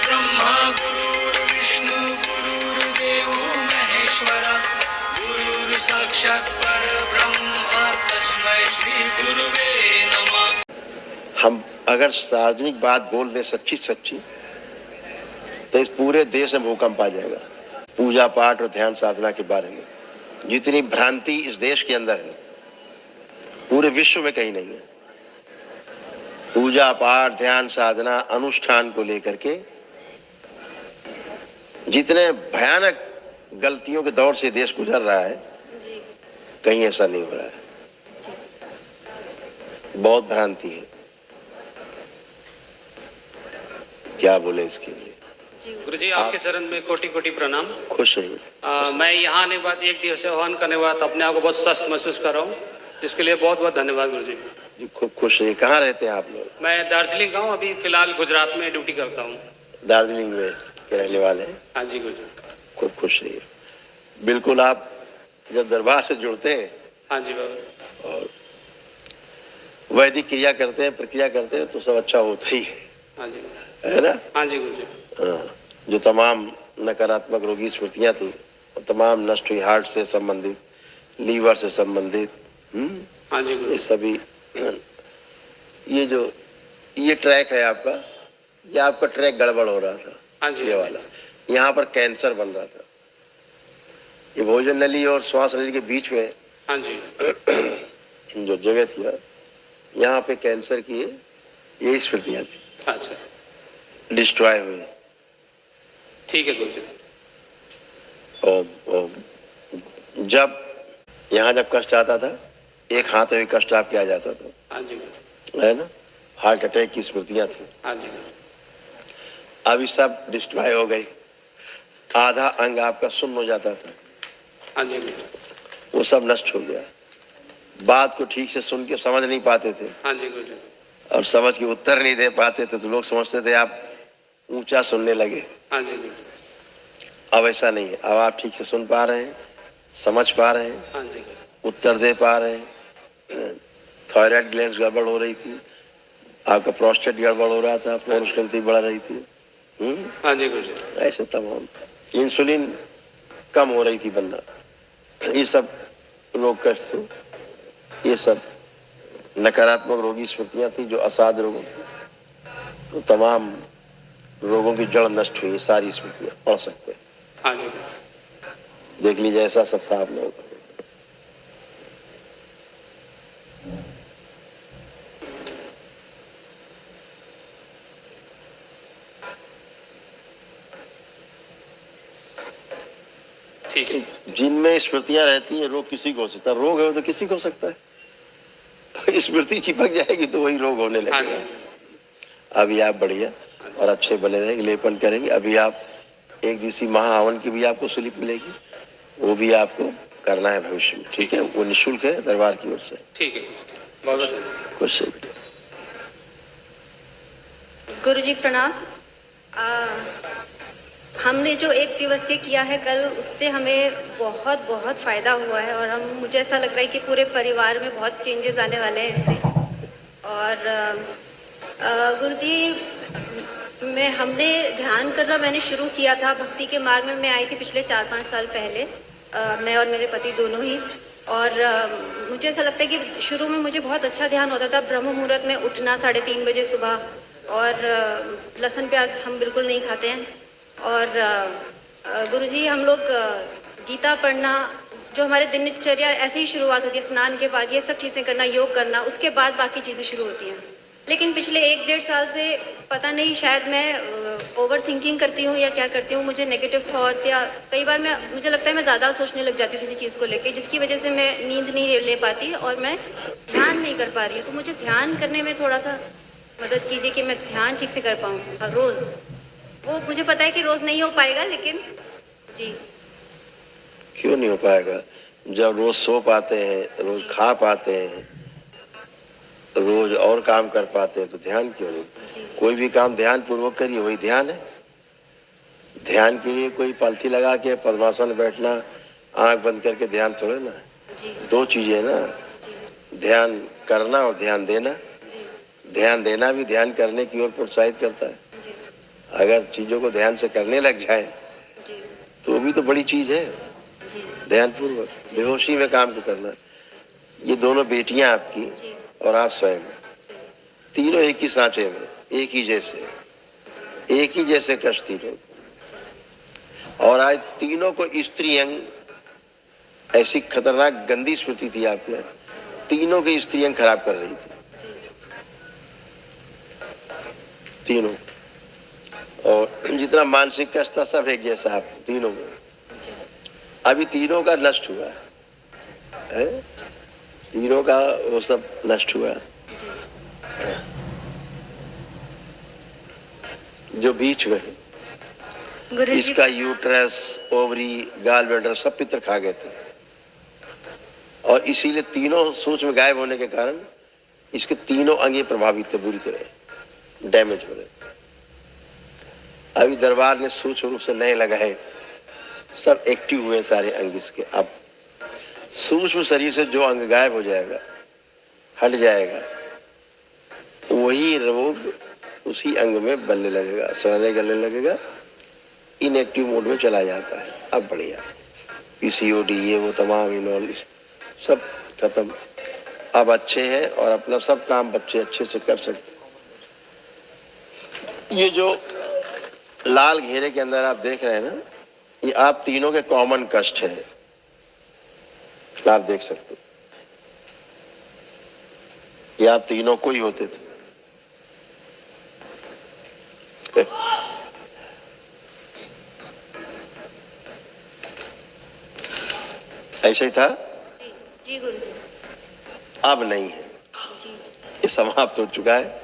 ब्रह्मा गुरुर्विष्णु गुरुर्देवो महेश्वरा गुरुर् साक्षात् परब्रह्म तस्मै श्री गुरुवे नमः। हम अगर सार्वजनिक बात बोल दें सच्ची सच्ची तो इस पूरे देश में भूकंप आ जाएगा। पूजा पाठ और ध्यान साधना के बारे में जितनी भ्रांति इस देश के अंदर है पूरे विश्व में कहीं नहीं है। पूजा पाठ ध्यान साधना अनुष्ठान को लेकर के जितने भयानक गलतियों के दौर से देश गुजर रहा है कहीं ऐसा नहीं हो रहा है। बहुत भ्रांति है, क्या बोले इसके लिए। गुरु जी आपके चरण में कोटि कोटि प्रणाम। खुश है। मैं यहाँ आने के बाद एक दिवसीय आह्वान करने के बाद अपने आप को बहुत स्वस्थ महसूस कर रहा हूँ, इसके लिए बहुत बहुत धन्यवाद गुरु जी। खूब खुश है। कहाँ रहते हैं आप लोग? मैं दार्जिलिंग का हूँ, अभी फिलहाल गुजरात में ड्यूटी करता हूँ। दार्जिलिंग में के रहने वाले हैं? हाँ जी गुरु जी। खूब खुश है। बिल्कुल, आप जब दरबार से जुड़ते हैं हाँ जी बाबा और वैदिक क्रिया करते हैं प्रक्रिया करते हैं तो सब अच्छा होता ही हाँ जी है ना। हाँ जी गुरु जी। जो तमाम नकारात्मक रोगी स्मृतियां थी तमाम नष्ट हुई। हार्ट से संबंधित, लीवर से संबंधित, हाँ जी गुरु ये सभी। ये ट्रैक है आपका, ये आपका ट्रैक गड़बड़ हो रहा था। हाँ जी ये वाला यहाँ पर कैंसर बन रहा था। ये भोजन नली और श्वास नली के बीच में हाँ जी जो जगह थी यहाँ पे कैंसर की ये स्मृतियां थी। अच्छा डिस्ट्रॉय हुई। ठीक है गुरु जी। और जब यहाँ जब कष्ट आता था एक हाथ में भी कष्ट आपके आ जाता था। हाँ जी है ना। हार्ट अटैक की स्मृतियां थी। हाँ जी अभी सब डिस्ट्रॉय हो गई। आधा अंग आपका सुन्न हो जाता था, हाँ जी वो सब नष्ट हो गया। बात को ठीक से सुन के समझ नहीं पाते थे हाँ जी गुरु जी। और समझ के उत्तर नहीं दे पाते थे तो लोग समझते थे आप ऊंचा सुनने लगे। हाँ जी गुरु जी। अब ऐसा नहीं है। अब आप ठीक से सुन पा रहे हैं, समझ पा रहे हैं, हाँ जी उत्तर दे पा रहे हैं। थायराइड ग्लैंड गड़बड़ हो रही थी, आपका प्रोस्टेट गड़बड़ हो रहा था, पौरुष ग्रंथि बढ़ रही थी। हाँ जी गुरु जी। ऐसे तमाम इंसुलिन कम हो रही थी बनना, ये सब रोग कष्ट थे। ये सब नकारात्मक रोगी स्मृतियां थी जो असाध रोगों तो तमाम रोगों की जड़ नष्ट हुई। सारी स्मृतियां पढ़ सकते हैं। हाँ जी देख लीजिए ऐसा सब था आप लोगों का। ठीक है। जिनमें स्मृतियां रहती हैं रोग किसी को हो सकता है। रोग है तो किसी को हो सकता है। स्मृति चिपक जाएगी तो वही रोग होने लगेगा। अभी आप बढ़िया और अच्छे बने रहेंगे, लेपन करेंगे। अभी आप एक दिवसीय महाहवन की भी आपको स्लिप मिलेगी, वो भी आपको करना है भविष्य में। ठीक है, वो निःशुल्क है दरबार की ओर से। ठीक है बहुत बहुत खुश है। गुरु जी प्रणाम। हमने जो एक दिवसीय किया है कल, उससे हमें बहुत बहुत फ़ायदा हुआ है और मुझे ऐसा लग रहा है कि पूरे परिवार में बहुत चेंजेस आने वाले हैं इससे। और गुरुजी हमने ध्यान करना मैंने शुरू किया था। भक्ति के मार्ग में मैं आई थी पिछले 4-5 साल पहले, मैं और मेरे पति दोनों ही। और मुझे ऐसा लगता है कि शुरू में मुझे बहुत अच्छा ध्यान होता था। ब्रह्म मुहूर्त में उठना 3:30 बजे सुबह, और लहसुन प्याज हम बिल्कुल नहीं खाते हैं। और गुरुजी हम लोग गीता पढ़ना, जो हमारे दिनचर्या ऐसे ही शुरुआत होती है, स्नान के बाद ये सब चीज़ें करना, योग करना, उसके बाद बाकी चीज़ें शुरू होती हैं। लेकिन पिछले 1-1.5 साल से पता नहीं, शायद मैं ओवर थिंकिंग करती हूँ या क्या करती हूँ, मुझे नेगेटिव थॉट्स, या कई बार मुझे लगता है मैं ज़्यादा सोचने लग जाती हूँ किसी चीज़ को लेके, जिसकी वजह से मैं नींद नहीं ले पाती और मैं ध्यान नहीं कर पा रही हूँ। तो मुझे ध्यान करने में थोड़ा सा मदद कीजिए कि मैं ध्यान ठीक से कर पाऊँ हर रोज़। वो मुझे पता है कि रोज़ नहीं हो पाएगा, लेकिन जी। क्यों नहीं हो पाएगा? जब रोज सो पाते हैं, रोज खा पाते हैं, रोज और काम कर पाते हैं तो ध्यान क्यों नहीं? कोई भी काम ध्यान पूर्वक करिए, वही ध्यान है। ध्यान के लिए कोई पालथी लगा के पद्मासन बैठना, आंख बंद करके ध्यान थोड़े ना है। दो चीजें ना, ध्यान करना और ध्यान देना। ध्यान देना भी ध्यान करने की ओर प्रोत्साहित करता है। अगर चीजों को ध्यान से करने लग जाए जी तो भी तो बड़ी चीज है। जी ध्यान पूर्वक बेहोशी में काम को करना। ये दोनों बेटियां आपकी जी और आप स्वयं, तीनों एक ही सांचे में, एक ही जैसे कष्ट तीनों। और आज तीनों को स्त्री अंग, ऐसी खतरनाक गंदी स्मृति थी आपके यहाँ, तीनों के स्त्री अंग खराब कर रही थी, तीनों। और जितना मानसिक कष्ट था सब एक जैसा आप तीनों में। अभी तीनों का नष्ट हुआ है, तीनों का वो सब नष्ट हुआ। जो बीच में है, गुरुजी इसका यूट्रस, ओवरी, गाल ब्लैडर सब पितर खा गए थे, और इसीलिए तीनों सूक्ष्म गायब होने के कारण इसके तीनों अंग प्रभावित थे, बुरी तरह डैमेज हो रहे थे। अभी दरबार ने सूक्ष्म रूप से नए लगाए, सब एक्टिव हुए सारे अंग इसके। अब सूक्ष्म शरीर से जो अंग गायब हो जाएगा, हट जाएगा, वही रोग उसी अंग में बनने लगेगा, सहने गलने लगेगा, इनएक्टिव मोड में चला जाता है। अब बढ़िया पीसीओडी ये वो तमाम इनऑल सब खत्म। अब अच्छे हैं और अपना सब काम बच्चे अच्छे से कर सकते। ये जो लाल घेरे के अंदर आप देख रहे हैं ना, ये आप तीनों के कॉमन कष्ट है, आप देख सकते। ये आप तीनों को ही होते थे। ऐसा ही था। जी गुरुजी। अब नहीं है, जी ये समाप्त हो चुका है।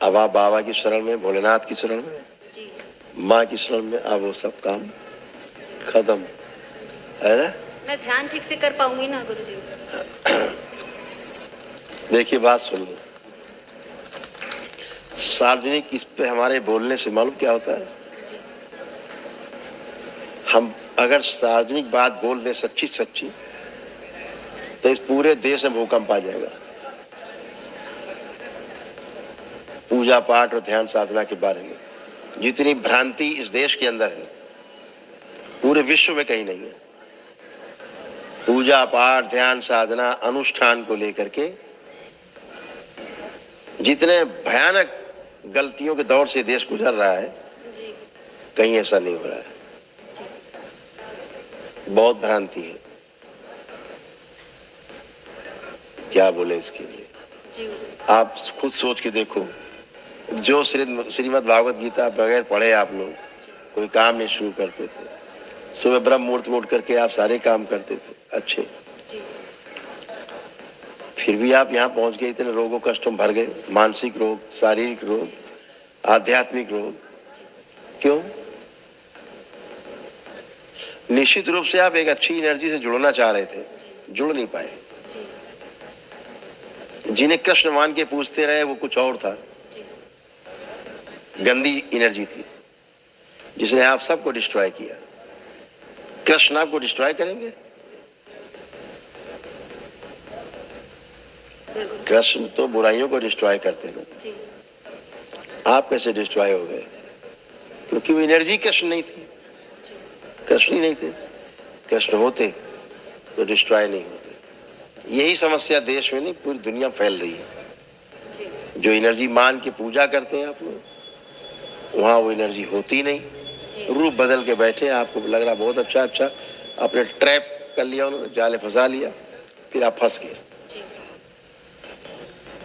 अब आप बाबा की शरण में, भोलेनाथ की शरण में, जी माँ की शरण में, अब वो सब काम खत्म है ना। मैं ध्यान ठीक से कर पाऊंगी ना गुरुजी? देखिए बात सुनिए, सार्वजनिक इस पे हमारे बोलने से मालूम क्या होता है? हम अगर सार्वजनिक बात बोल दें सच्ची सच्ची, तो इस पूरे देश में भूकंप आ जाएगा। पूजा पाठ और ध्यान साधना के बारे में जितनी भ्रांति इस देश के अंदर है, पूरे विश्व में कहीं नहीं है। पूजा पाठ, ध्यान साधना, अनुष्ठान को लेकर के जितने भयानक गलतियों के दौर से देश गुजर रहा है, कहीं ऐसा नहीं हो रहा है। बहुत भ्रांति है, क्या बोले इसके लिए। आप खुद सोच के देखो, जो श्रीमद् भागवत गीता बगैर पढ़े आप लोग कोई काम नहीं शुरू करते थे। सुबह ब्रह्म मुहूर्त में उठ करके आप सारे काम करते थे अच्छे, फिर भी आप यहाँ पहुंच गए, इतने रोगों कष्टों भर गए, मानसिक रोग, शारीरिक रोग, आध्यात्मिक रोग। क्यों? निश्चित रूप से आप एक अच्छी एनर्जी से जुड़ना चाह रहे थे, जुड़ नहीं पाए। जिन्हें कृष्ण मान के पूछते रहे वो कुछ और था, गंदी एनर्जी थी जिसने आप सबको डिस्ट्रॉय किया। कृष्ण आपको डिस्ट्रॉय करेंगे? कृष्ण तो बुराइयों को डिस्ट्रॉय करते हैं। आप कैसे डिस्ट्रॉय हो गए? क्योंकि वो एनर्जी कृष्ण नहीं थी, कृष्ण ही नहीं थे। कृष्ण होते तो डिस्ट्रॉय नहीं होते। यही समस्या देश में नहीं पूरी दुनिया में फैल रही है। जो एनर्जी मान के पूजा करते हैं आप लोग, वहाँ वो एनर्जी होती नहीं, रूप बदल के बैठे। आपको लग रहा बहुत अच्छा अच्छा, आपने ट्रैप कर लिया, उन्होंने जाले फंसा लिया, फिर आप फंस गए।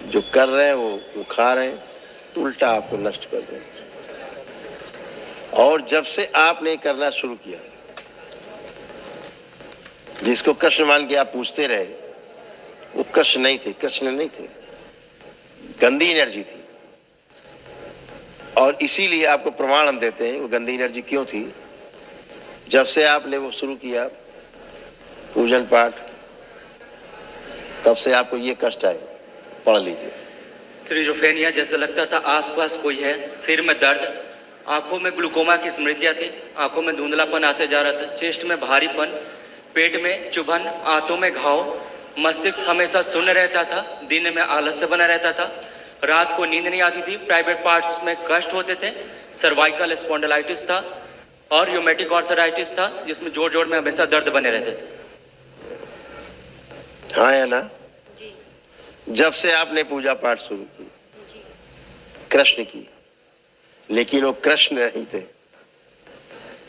जो कर रहे हैं वो खा रहे हैं, उल्टा आपको नष्ट कर रहे हैं। और जब से आपने करना शुरू किया, जिसको कृष्ण मान के आप पूछते रहे, वो कृष्ण नहीं थे, कृष्ण नहीं थे, गंदी एनर्जी थी। और इसीलिए आपको प्रमाण हम देते हैं वो गंदी एनर्जी क्यों थी। जब से आपने वो शुरू किया पूजन पाठ, तब से आपको ये कष्ट आए। पढ़ लीजिए। सिजोफ्रेनिया जैसा लगता था आसपास कोई है, सिर में दर्द, आंखों में ग्लूकोमा की स्मृतियां थी, आंखों में धुंधलापन आते जा रहा था, चेस्ट में भारीपन, पेट में चुभन, आंतों में घाव, मस्तिष्क हमेशा शून्य रहता था, दिन में आलस्य बना रहता था, रात को नींद नहीं आती थी, प्राइवेट पार्ट्स में कष्ट होते थे, सर्वाइकल स्पॉन्डिलाइटिस था और र्यूमेटिक आर्थराइटिस था, जिसमें जोड़ जोड़ में हमेशा दर्द बने रहते थे। हाँ या ना? जी जब से आपने पूजा पाठ शुरू की, जी कृष्ण की, लेकिन वो कृष्ण नहीं थे।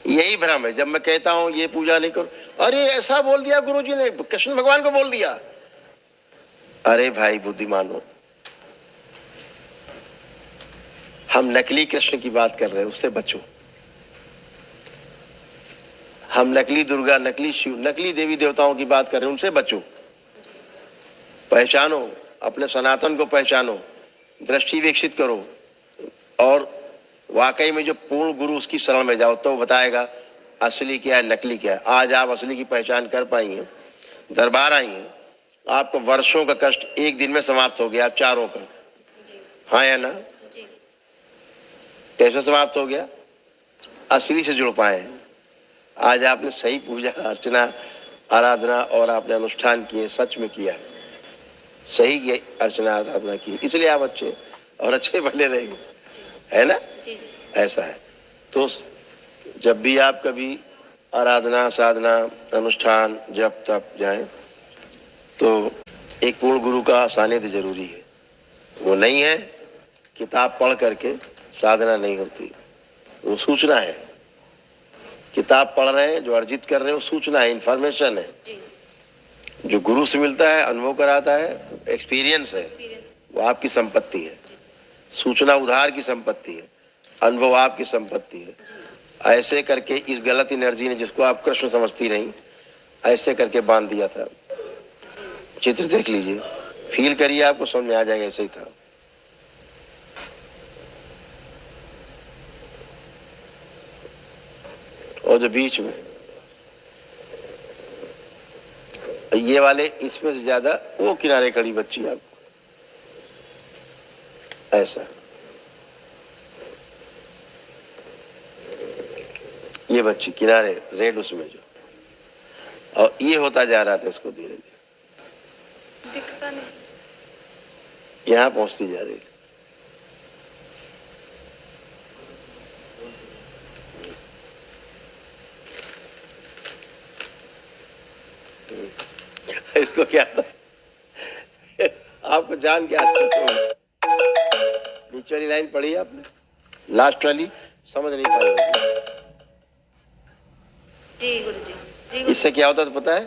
यही भ्रम है। जब मैं कहता हूं ये पूजा नहीं करो, अरे ऐसा बोल दिया गुरुजी ने, कृष्ण भगवान को बोल दिया। अरे भाई बुद्धिमानो, हम नकली कृष्ण की बात कर रहे हैं, उससे बचो। हम नकली दुर्गा, नकली शिव, नकली देवी देवताओं की बात कर रहे हैं, उनसे बचो। पहचानो, अपने सनातन को पहचानो, दृष्टि विकसित करो और वाकई में जो पूर्ण गुरु उसकी शरण में जाओ, तो बताएगा असली क्या है, नकली क्या है। आज आप असली की पहचान कर पाई हैं, दरबार आई हैं, आपको वर्षों का कष्ट एक दिन में समाप्त हो गया, आप चारों का। हाँ या ना? जी कैसे समाप्त हो गया? असली से जुड़ पाए हैं। आज आपने सही पूजा अर्चना आराधना और आपने अनुष्ठान किए, सच में किया, सही अर्चना आराधना की, इसलिए आप अच्छे और अच्छे बने रहेंगे, है ना? जी ऐसा है। तो जब भी आप कभी आराधना साधना अनुष्ठान जब तब जाएं, तो एक पूर्ण गुरु का सानिध्य जरूरी है। वो नहीं है, किताब पढ़ करके साधना नहीं होती, वो सूचना है। किताब पढ़ रहे हैं, जो अर्जित कर रहे हैं, वो सूचना है, इंफॉर्मेशन है। जी जो गुरु से मिलता है, अनुभव कराता है, एक्सपीरियंस है, एक्सपीरियंस वो आपकी संपत्ति है। सूचना उधार की संपत्ति है, अनुभव आपकी संपत्ति है। ऐसे करके इस गलत एनर्जी ने, जिसको आप कृष्ण समझती रही, ऐसे करके बांध दिया था। चित्र देख लीजिए, फील करिए, आपको समझ में आ जाएगा, ऐसे ही था। और जो बीच में ये वाले, इसमें से ज्यादा वो किनारे खड़ी बच्ची आपको, ऐसा ये बच्ची किनारे रेड, उसमें जो, और ये होता जा रहा था, इसको धीरे धीरे दिखता नहीं। यहां पहुंचती जा रही थी। इसको क्या था? आपको जान के आज नीचे वाली लाइन पढ़ी आपने, लास्ट वाली समझ नहीं पाई। जी गुरुजी जी इससे क्या होता था पता है?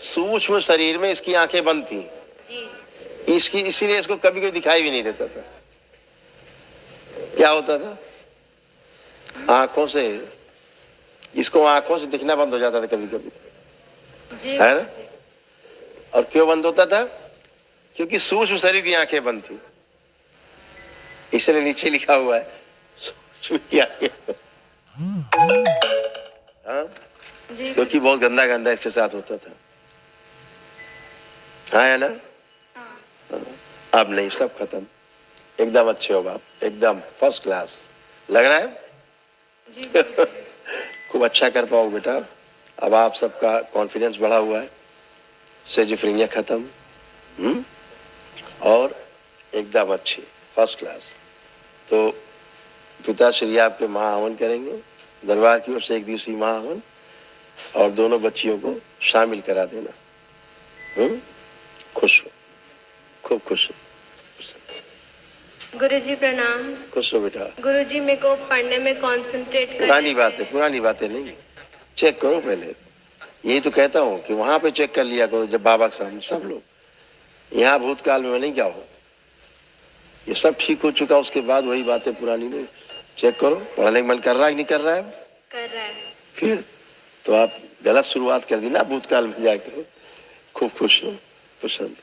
सूक्ष्म शरीर में इसकी आंखें बंद थी, जी इसकी, इसीलिए इसको कभी कभी दिखाई भी नहीं देता था। क्या होता था? आंखों से, इसको आंखों से दिखना बंद हो जाता था कभी कभी, जी है ना? और क्यों बंद होता था? क्योंकि सूक्ष्म शरीर की आंखें बंद थी, इसलिए नीचे लिखा हुआ है सूक्ष्म की आंखें। हाँ, जी क्योंकि बहुत गंदा गंदा इसके साथ होता था। हाँ है ना? हाँ। अब नहीं, सब खत्म, एकदम अच्छे हो बाप, एकदम फर्स्ट क्लास लग रहा है। जी खूब अच्छा कर पाओ बेटा। अब आप सबका कॉन्फिडेंस बढ़ा हुआ है, सेजिफ्रेनिया खत्म, और एकदम अच्छे फर्स्ट क्लास। तो पिताश्री आपके महाहवन करेंगे, दरबार की ओर से 1 दिवसीय महाहवन, और दोनों बच्चियों को शामिल करा देना। खुश हो, खूब खुश हो। गुरुजी प्रणाम। खुश हो बेटा। गुरुजी मेरे को पढ़ने में कंसंट्रेट कर, पुरानी बातें, पुरानी बातें नहीं, चेक करो पहले। यही तो कहता हूँ कि वहां पे चेक कर लिया करो, जब बाबा के सामने सब लोग। यहाँ भूतकाल में नहीं जाओ, ये सब ठीक हो चुका, उसके बाद वही बातें पुरानी नहीं। चेक करो, पढ़ने का मन कर रहा है कि नहीं कर रहा है? कर रहा है। फिर तो आप गलत शुरुआत कर दी ना भूतकाल में जाकर। खूब खुश हो, पसंद।